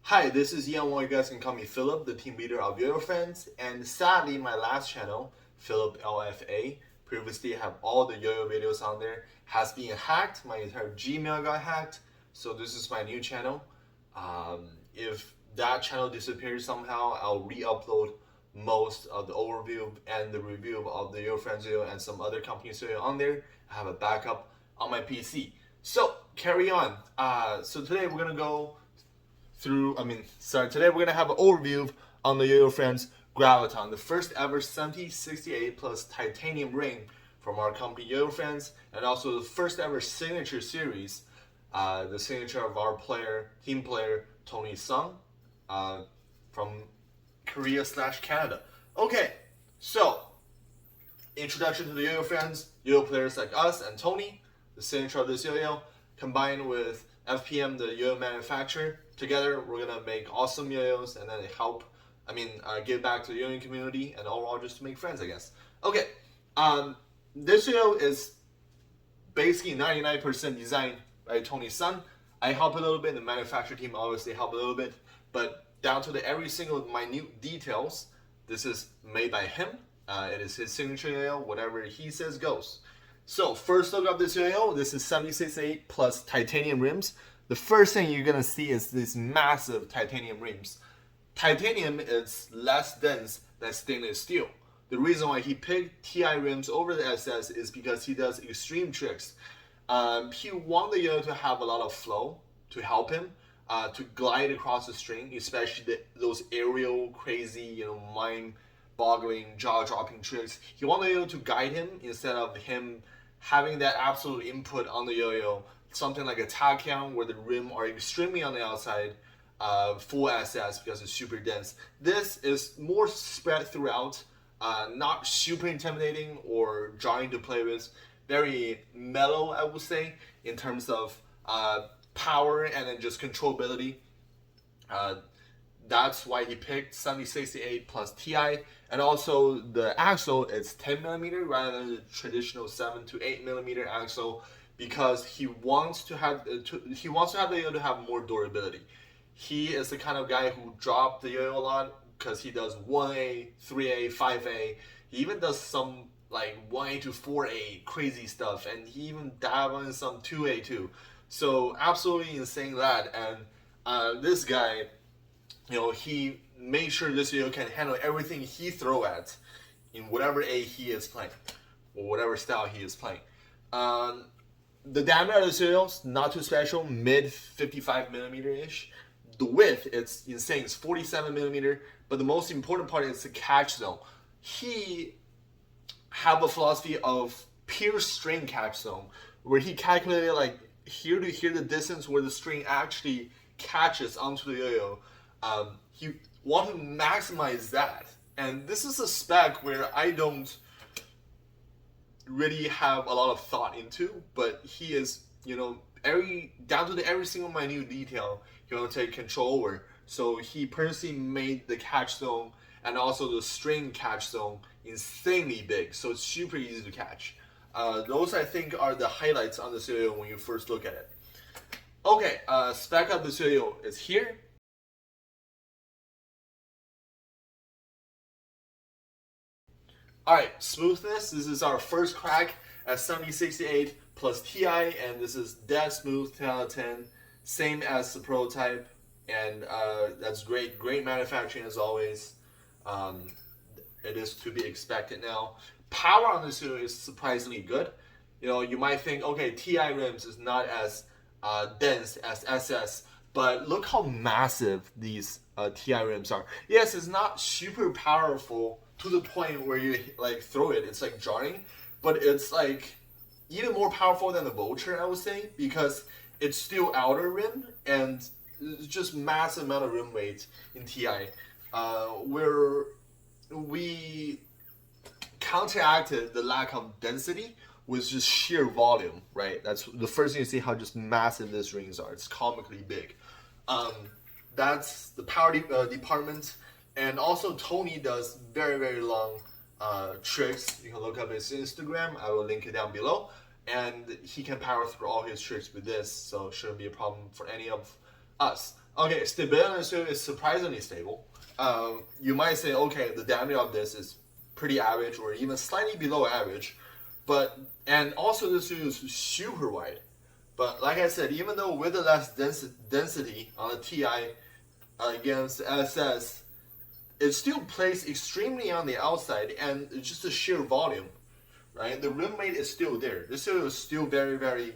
Hi, this is Ian. You guys can call me Philip, the team leader of Yoyofriends. And sadly, my last channel, Philip LFA, previously have all the yo-yo videos on there, has been hacked. My entire Gmail got hacked. So this is my new channel. If that channel disappears somehow, I'll re-upload most of the overview and the review of the Yoyofriends video and some other companies video on there. I have a backup on my PC. So carry on. So today we're gonna go today we're gonna have an overview on the Yoyofriends Graviton, the first ever 7068 plus titanium ring from our company Yoyofriends, and also the first ever signature series, the signature of our team player Tony Sung, from Korea/Canada. Okay, so introduction to the Yoyofriends, yo-yo players like us and Tony, the signature of this yo-yo, combined with FPM, the yo-yo manufacturer. Together, we're gonna make awesome yo-yos and then give back to the yo-yo community and overall just to make friends, I guess. Okay, this yo-yo is basically 99% designed by Tony's son. I help a little bit, the manufacturer team obviously help a little bit, but down to every single minute details, this is made by him. It is his signature yo-yo, whatever he says goes. So first look at this yo-yo. This is 768 plus titanium rims. The first thing you're gonna see is these massive titanium rims. Titanium is less dense than stainless steel. The reason why he picked TI rims over the SS is because he does extreme tricks. He wanted the yo-yo to have a lot of flow to help him to glide across the string, especially those aerial, crazy, mind-boggling, jaw-dropping tricks. He wanted the yo-yo to guide him instead of him having that absolute input on the yo-yo. Something like a tachyon where the rim are extremely on the outside, full SS because it's super dense. This is more spread throughout, not super intimidating or jarring to play with. Very mellow, I would say, in terms of power and then just controllability. That's why he picked 7068 plus TI, and also the axle is 10mm rather than the traditional 7 to 8mm axle, because he wants to have the yo-yo to have more durability. He is the kind of guy who dropped the yo-yo a lot because he does 1A, 3A, 5A. He even does some like 1A to 4A crazy stuff, and he even dabbled in some 2A too. So absolutely insane that. And this guy, he made sure this yo-yo can handle everything he throw at in whatever A he is playing or whatever style he is playing. The diameter of the yo-yo is not too special, mid 55mm ish. The width, it's insane, it's 47mm. But the most important part is the catch zone. He have a philosophy of pure string catch zone, where he calculated like here to here the distance where the string actually catches onto the yo-yo. He want to maximize that, and this is a spec where I don't really have a lot of thought into, but he is, down to every single minute detail, he want to take control over. So he personally made the catch zone and also the string catch zone insanely big, so it's super easy to catch. Those I think are the highlights on this yo-yo when you first look at it. Okay, spec of this yo-yo is here. Alright, smoothness. This is our first crack at 7068 plus TI, and this is dead smooth 10 out of 10. Same as the prototype, and that's great. Great manufacturing as always. It is to be expected now. Power on this is surprisingly good. You might think, okay, TI rims is not as dense as SS, but look how massive these TI rims are. Yes, it's not super powerful to the point where you like throw it, it's like jarring, but it's like even more powerful than the Vulture, I would say, because it's still outer rim and it's just massive amount of rim weight in TI, where we counteracted the lack of density with just sheer volume, right? That's the first thing you see, how just massive these rings are. It's comically big. That's the power department. And also Tony does very, very long tricks. You can look up his Instagram. I will link it down below. And he can power through all his tricks with this, so it shouldn't be a problem for any of us. Okay, stability on this yo-yo is surprisingly stable. You might say, okay, the diameter of this is pretty average or even slightly below average, and also this yo-yo is super wide. But like I said, even though with the less density on the TI against SS, it still plays extremely on the outside, and it's just a sheer volume, right? The rim weight is still there. This yo-yo is still very, very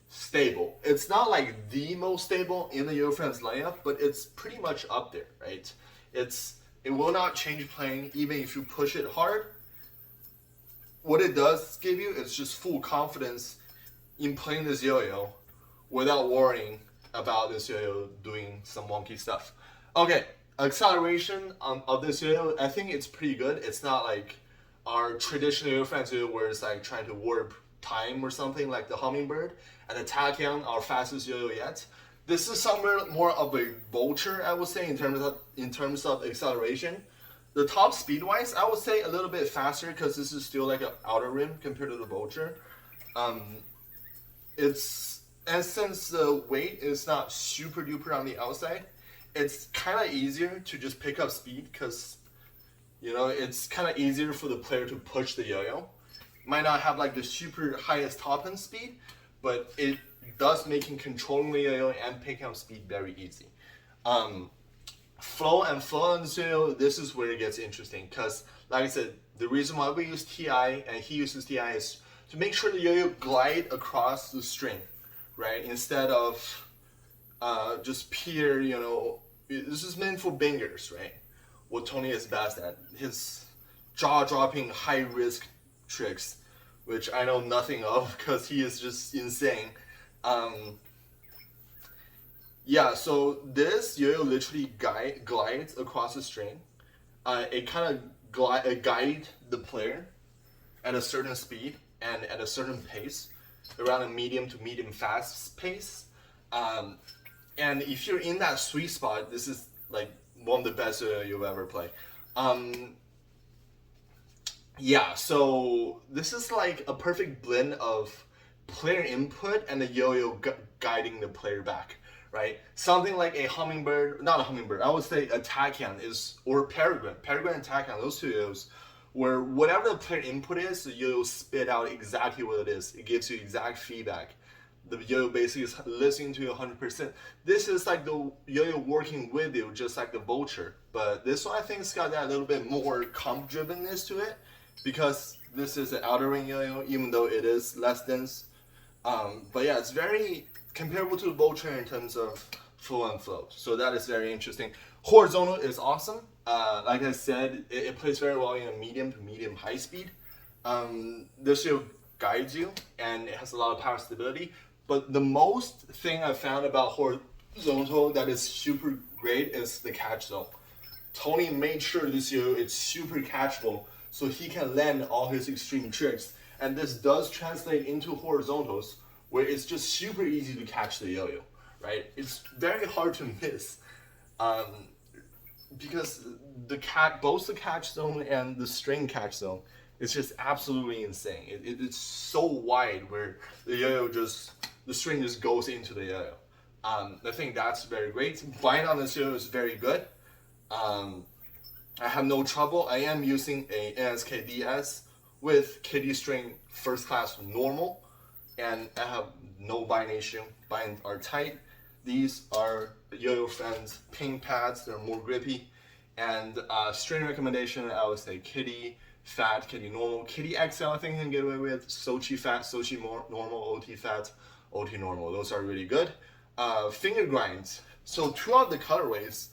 stable. It's not like the most stable in the Yoyofriends lineup, but it's pretty much up there, right? It will not change playing even if you push it hard. What it does give you is just full confidence in playing this yo-yo without worrying about this yo-yo doing some wonky stuff. Okay, acceleration of this yo-yo, I think it's pretty good. It's not like our traditional Yoyofriends yo-yo where it's like trying to warp time or something like the Hummingbird and the Tachyon, our fastest yo-yo yet. This is somewhere more of a vulture, I would say, in terms of acceleration. The top speed wise, I would say a little bit faster because this is still like an outer rim compared to the vulture. And since the weight is not super duper on the outside, it's kind of easier to just pick up speed because it's kind of easier for the player to push the yo-yo. Might not have like the super highest top end speed, but it does making controlling the yo-yo and picking up speed very easy. Flow on the yo-yo, this is where it gets interesting because, like I said, the reason why we use TI and he uses TI is to make sure the yo-yo glide across the string, right? Instead of just pure, this is meant for bangers, right? What Tony is best at, his jaw-dropping, high-risk tricks, which I know nothing of because he is just insane. Yeah, so this yo-yo literally glides across the string. It kind of guides the player at a certain speed and at a certain pace, around a medium to medium fast pace. And if you're in that sweet spot, this is like one of the best yo-yo you'll ever play. Yeah, so this is like a perfect blend of player input and the yo-yo guiding the player back, right? Something like a Hummingbird, not a Hummingbird, I would say a Tachyon or Peregrine and Tachyon, those two yo-yos, where whatever the player input is, the yo-yo spit out exactly what it is. It gives you exact feedback. The yo-yo basically is listening to you 100%. This is like the yo-yo working with you, just like the vulture. But this one I think has got that little bit more comp drivenness to it, because this is an outer ring yo-yo, even though it is less dense. But yeah, it's very comparable to the vulture in terms of flow and float. So that is very interesting. Horizontal is awesome. Like I said, it plays very well in a medium to medium high speed. This yo guides you and it has a lot of power stability. But the most thing I found about horizontal that is super great is the catch zone. Tony made sure this yo it's super catchable so he can land all his extreme tricks. And this does translate into horizontals where it's just super easy to catch the yo-yo, right? It's very hard to miss because both the catch zone and the string catch zone is just absolutely insane. It's so wide where the yo-yo the string just goes into the yo-yo. I think that's very great. Bind on this yo-yo is very good. I have no trouble. I am using a NSK DS with KD string first class normal, and I have no bind issue. Bind are tight. These are Yoyofriends ping pads. They're more grippy. And string recommendation, I would say KD fat, KD normal, KD XL. I think you can get away with Sochi fat, Sochi normal, OT fat, OT normal. Those are really good. Finger grinds. So two of the colorways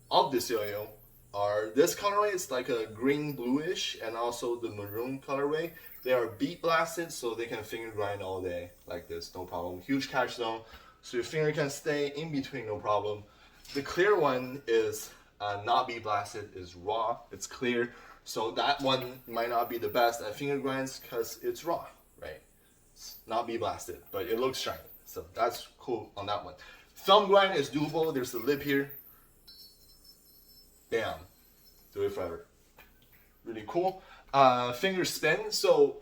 of this yo-yo are this colorway is like a green bluish, and also the maroon colorway. They are beat blasted, so they can finger grind all day like this, no problem. Huge catch zone, so your finger can stay in between, no problem. The clear one is not beat blasted, is raw, it's clear. So that one might not be the best at finger grinds because it's raw, right? It's not beat blasted, but it looks shiny, so that's cool on that one. Thumb grind is doable. There's the lip here. Bam, do it forever. Really cool. Finger spin. So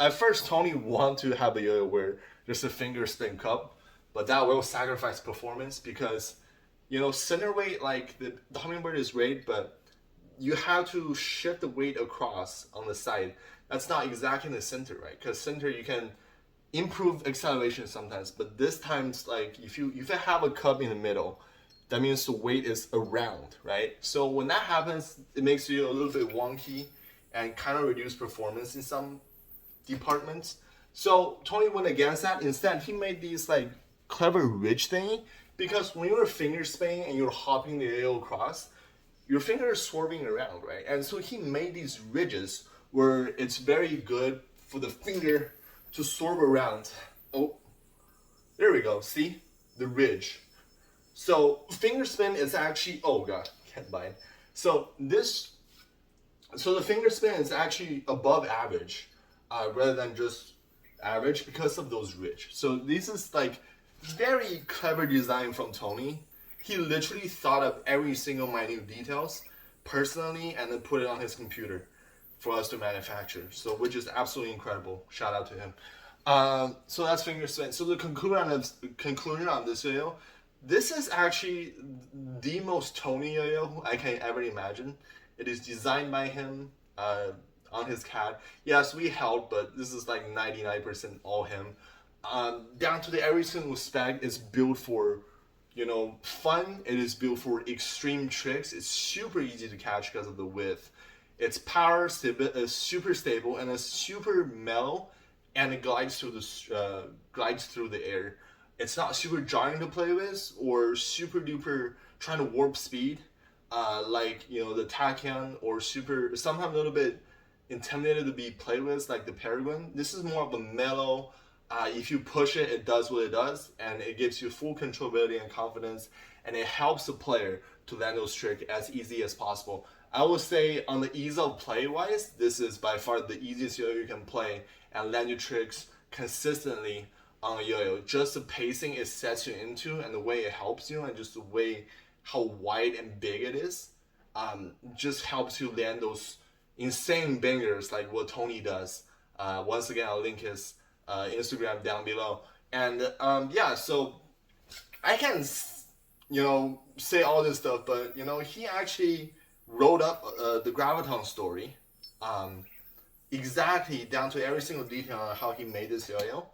at first Tony wanted to have a yo-yo where there's a finger spin cup, but that will sacrifice performance because center weight, like the Hummingbird is great, but you have to shift the weight across on the side. That's not exactly in the center, right? Because center you can improve acceleration sometimes, but this time's like if you have a cup in the middle, that means the weight is around, right? So when that happens, it makes you a little bit wonky and kind of reduce performance in some departments. So Tony went against that. Instead, he made these like clever ridge thing, because when you're finger spinning and you're hopping the yo across, your finger is swerving around, right? And so he made these ridges where it's very good for the finger to swerve around. Oh, there we go. See the ridge. So finger spin is actually, oh god, can't bite. So the finger spin is actually above average, rather than just average, because of those ridge. So this is like very clever design from Tony. He literally thought of every single minute details personally and then put it on his computer for us to manufacture. So which is absolutely incredible. Shout out to him. So that's finger spin. So the conclusion on this video, this is actually the most Tony yo-yo I can ever imagine. It is designed by him on his CAD. Yes, we helped, but this is like 99% all him. Down to the every single spec is built for, fun. It is built for extreme tricks. It's super easy to catch because of the width. Its power is super stable and it's super mellow, and it glides through the air. It's not super jarring to play with or super duper trying to warp speed, like the Tachyon, or sometimes a little bit intimidated to be played with like the Peregrine. This is more of a mellow. If you push it, it does what it does, and it gives you full controllability and confidence, and it helps the player to land those tricks as easy as possible. I would say on the ease of play wise, this is by far the easiest yo-yo you can play and land your tricks consistently on a yo-yo. Just the pacing it sets you into and the way it helps you, and just the way how wide and big it is, just helps you land those insane bangers like what Tony does. Once again, I'll link his Instagram down below. And yeah, so I can say all this stuff, but he actually wrote up the Graviton story, exactly down to every single detail on how he made this yo-yo.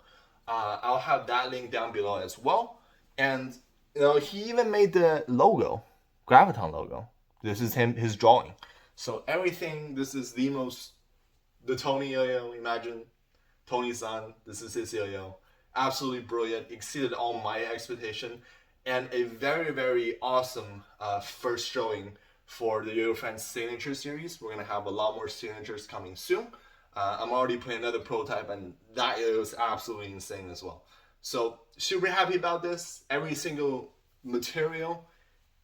I'll have that link down below as well. And he even made the logo, Graviton logo. This is his drawing. So everything, this is the Tony yo-yo. Imagine Tony's son. This is his yo-yo. Absolutely brilliant. Exceeded all my expectation, and a very, very awesome first showing for the Yoyofriends signature series. We're gonna have a lot more signatures coming soon. I'm already putting another prototype, and that is absolutely insane as well. So super happy about this. Every single material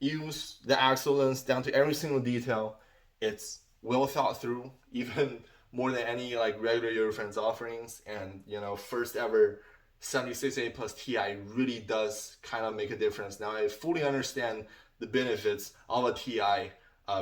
used, the axle lengths down to every single detail, it's well thought through, even more than any like regular Yoyofriends offerings. And first ever 76A plus TI really does kind of make a difference. Now I fully understand the benefits of a TI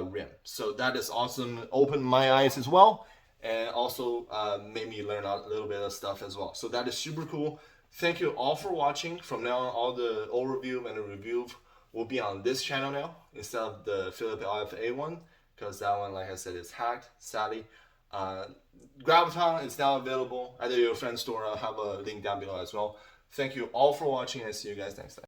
rim. So that is awesome. Opened my eyes as well, and also made me learn a little bit of stuff as well. So that is super cool. Thank you all for watching. From now on, all the overview and the review will be on this channel now instead of the Philip LFA one, because that one, like I said, is hacked, sadly. Graviton is now available at the Yoyofriends store. I'll have a link down below as well. Thank you all for watching, and see you guys next time.